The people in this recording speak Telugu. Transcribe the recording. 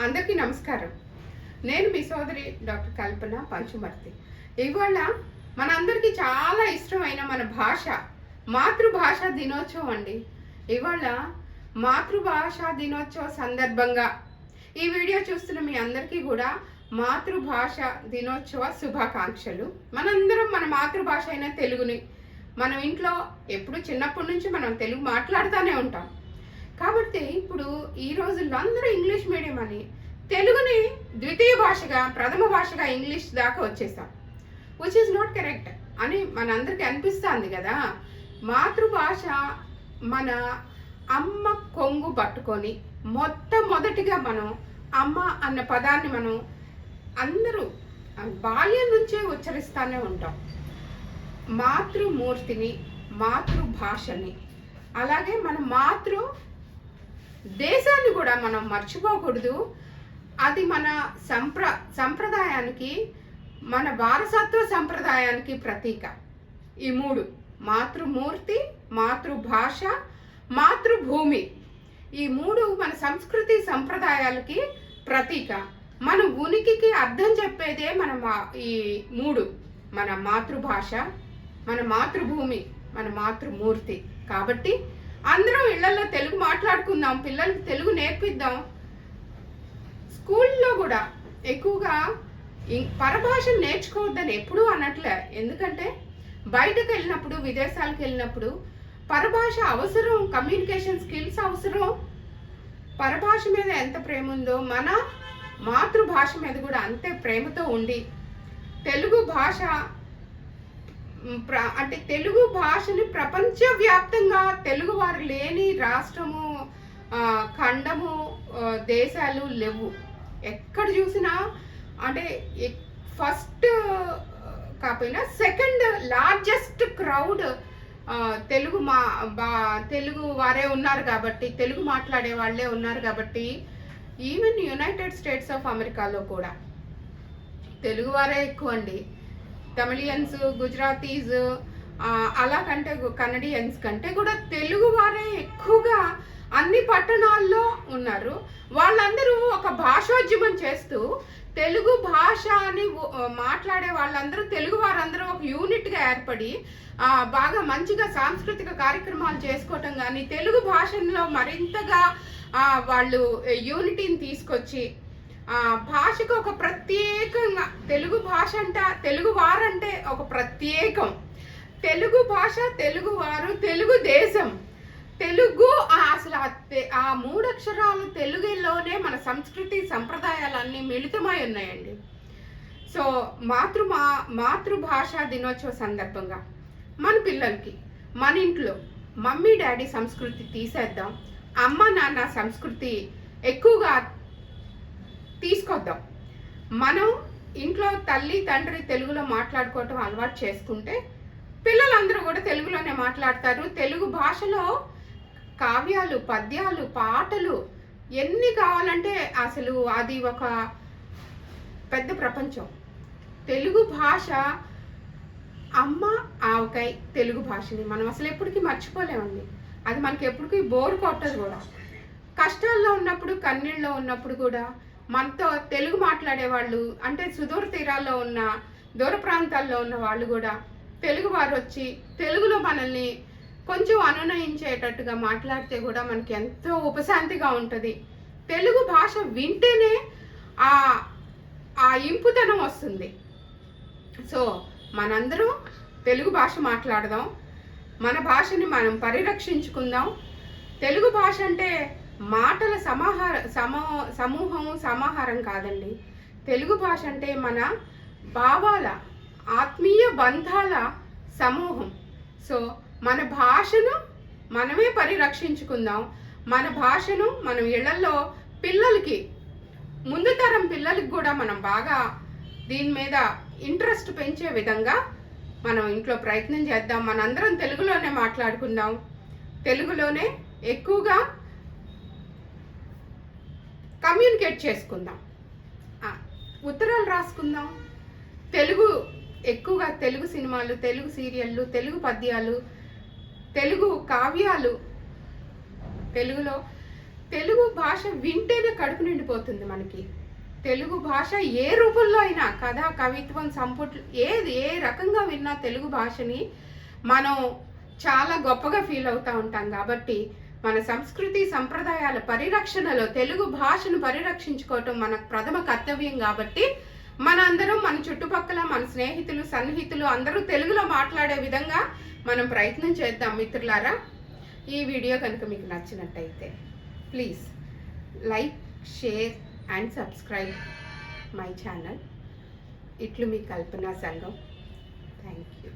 అందరికీ నమస్కారం. నేను మీ సోదరి డాక్టర్ కల్పన పంచుమర్తి. ఇవాళ మనందరికీ చాలా ఇష్టమైన మన భాష మాతృభాష దినోత్సవం అండి. ఇవాళ మాతృభాష దినోత్సవ సందర్భంగా ఈ వీడియో చూస్తున్న మీ అందరికీ కూడా మాతృభాష దినోత్సవ శుభాకాంక్షలు. మనందరం మన మాతృభాష అయిన తెలుగుని మనం ఇంట్లో ఎప్పుడు చిన్నప్పటి నుంచి మనం తెలుగు మాట్లాడుతూనే ఉంటాం. కాబట్టి ఇప్పుడు ఈ రోజుల్లో అందరూ ఇంగ్లీష్ మీడియం అని తెలుగుని ద్వితీయ భాషగా ప్రథమ భాషగా ఇంగ్లీష్ దాకా వచ్చేసాం. విచ్ ఈజ్ నాట్ కరెక్ట్ అని మనందరికీ అనిపిస్తుంది కదా. మాతృభాష మన అమ్మ కొంగు పట్టుకొని మొట్టమొదటిగా మనం అమ్మ అన్న పదాన్ని మనం అందరూ బాల్యం నుంచే ఉచ్చరిస్తూనే ఉంటాం. మాతృమూర్తిని, మాతృభాషని, అలాగే మన మాతృ దేశాన్ని కూడా మనం మర్చిపోకూడదు. అది మన సంప్రదాయానికి, మన వారసత్వ సంప్రదాయానికి ప్రతీక. ఈ మూడు, మాతృమూర్తి, మాతృభాష, మాతృభూమి, ఈ మూడు మన సంస్కృతి సంప్రదాయాలకి ప్రతీక. మన ఉనికికి అర్థం చెప్పేదే ఈ మూడు, మన మాతృభాష, మన మాతృభూమి, మన మాతృమూర్తి. కాబట్టి అందరం ఇళ్లలో తెలుగు మాట్లాడుకుందాం, పిల్లలకి తెలుగు నేర్పిద్దాం. స్కూల్లో కూడా ఎక్కువగా పరభాషను నేర్చుకోవద్దని ఎప్పుడూ అనట్లే. ఎందుకంటే బయటకు వెళ్ళినప్పుడు, విదేశాలకు వెళ్ళినప్పుడు పరభాష అవసరం, కమ్యూనికేషన్ స్కిల్స్ అవసరం. పరభాష మీద ఎంత ప్రేమ ఉందో మన మాతృభాష మీద కూడా అంతే ప్రేమతో ఉండి తెలుగు భాష అంటే తెలుగు భాషని ప్రపంచవ్యాప్తంగా తెలుగు వారు లేని రాష్ట్రము, ఖండము, దేశాలు లేవు. ఎక్కడ చూసినా అంటే ఫస్ట్ కాకపోయినా సెకండ్ లార్జెస్ట్ క్రౌడ్ తెలుగు వారే ఉన్నారు కాబట్టి, తెలుగు మాట్లాడే వాళ్ళే ఉన్నారు కాబట్టి, ఈవెన్ యునైటెడ్ స్టేట్స్ ఆఫ్ అమెరికాలో కూడా తెలుగు వారే ఎక్కువ అండి. తమిళియన్స్, గుజరాతీస్, అలా కంటే కన్నడియన్స్ కంటే కూడా తెలుగు వారే ఎక్కువగా అన్ని పట్టణాల్లో ఉన్నారు. వాళ్ళందరూ ఒక భాషోద్యమం చేస్తూ తెలుగు భాష అని మాట్లాడే వాళ్ళందరూ, తెలుగు వారందరూ ఒక యూనిట్గా ఏర్పడి బాగా మంచిగా సాంస్కృతిక కార్యక్రమాలు చేసుకోవటం కానీ, తెలుగు భాషలో మరింతగా వాళ్ళు యూనిటీని తీసుకొచ్చి భాషకు ఒక ప్రత్యేకంగా, తెలుగు భాష తెలుగు వారంటే ఒక ప్రత్యేకం. తెలుగు భాష, తెలుగు వారు, తెలుగు దేశం, తెలుగు అసలు ఆ మూడు అక్షరాలు తెలుగులోనే మన సంస్కృతి సంప్రదాయాలన్నీ మిళితమై ఉన్నాయండి. సో మాతృభాష దినోత్సవ సందర్భంగా మన పిల్లలకి మన ఇంట్లో మమ్మీ డాడీ సంస్కృతి తీసేద్దాం, అమ్మ నాన్న సంస్కృతి ఎక్కువగా తీసుకొద్దాం. మనం ఇంట్లో తల్లి తండ్రి తెలుగులో మాట్లాడుకోవటం అలవాటు చేసుకుంటే పిల్లలందరూ కూడా తెలుగులోనే మాట్లాడతారు. తెలుగు భాషలో కావ్యాలు, పద్యాలు, పాటలు ఎన్ని కావాలంటే అసలు అది ఒక పెద్ద ప్రపంచం. తెలుగు భాష అమ్మ ఆవకాయ తెలుగు భాషని మనం అసలు ఎప్పటికీ మర్చిపోలేమండి. అది మనకి ఎప్పటికీ బోర్ కొట్టదు కూడా. కష్టాల్లో ఉన్నప్పుడు, కన్నీళ్ళలో ఉన్నప్పుడు కూడా మనతో తెలుగు మాట్లాడే వాళ్ళు, అంటే సుదూర తీరాల్లో ఉన్న, దూర ప్రాంతాల్లో ఉన్న వాళ్ళు కూడా తెలుగు వారు వచ్చి తెలుగులో మనల్ని కొంచెం అనునయించేటట్టుగా మాట్లాడితే కూడా మనకి ఎంతో ఉపశాంతిగా ఉంటుంది. తెలుగు భాష వింటేనే ఆ ఇంపుతనం వస్తుంది. సో మనందరం తెలుగు భాష మాట్లాడదాం, మన భాషని మనం పరిరక్షించుకుందాం. తెలుగు భాష అంటే మాటల సమూహం, సమాహారం కాదండి. తెలుగు భాష అంటే మన భావాల, ఆత్మీయ బంధాల సమూహం. సో మన భాషను మనమే పరిరక్షించుకుందాం. మన భాషను మనం ఇళ్లలో పిల్లలకి, ముందు తరం పిల్లలకి కూడా మనం బాగా దీని మీద ఇంట్రెస్ట్ పెంచే విధంగా మనం ఇంట్లో ప్రయత్నం చేద్దాం. మనందరం తెలుగులోనే మాట్లాడుకుందాం, తెలుగులోనే ఎక్కువగా కమ్యూనికేట్ చేసుకుందాం, ఉత్తరాలు రాసుకుందాం. ఎక్కువగా తెలుగు సినిమాలు, తెలుగు సీరియళ్ళు, తెలుగు పద్యాలు, తెలుగు కావ్యాలు, తెలుగులో తెలుగు భాష వింటేనే కడుపు నిండిపోతుంది మనకి. తెలుగు భాష ఏ రూపంలో అయినా కథ, కవిత్వం, సంపుట్లు ఏ రకంగా విన్నా తెలుగు భాషని మనం చాలా గొప్పగా ఫీల్ అవుతూ ఉంటాం. కాబట్టి మన సంస్కృతి సంప్రదాయాల పరిరక్షణలో తెలుగు భాషను పరిరక్షించుకోవటం మన ప్రథమ కర్తవ్యం. కాబట్టి మన అందరం మన చుట్టుపక్కల మన స్నేహితులు సన్నిహితులు అందరూ తెలుగులో మాట్లాడే విధంగా మనం ప్రయత్నం చేద్దాం మిత్రులారా. ఈ వీడియో కనుక మీకు నచ్చినట్టయితే please like, share and subscribe my channel. ఇట్లు మీ కల్పనా సంఘం. Thank you.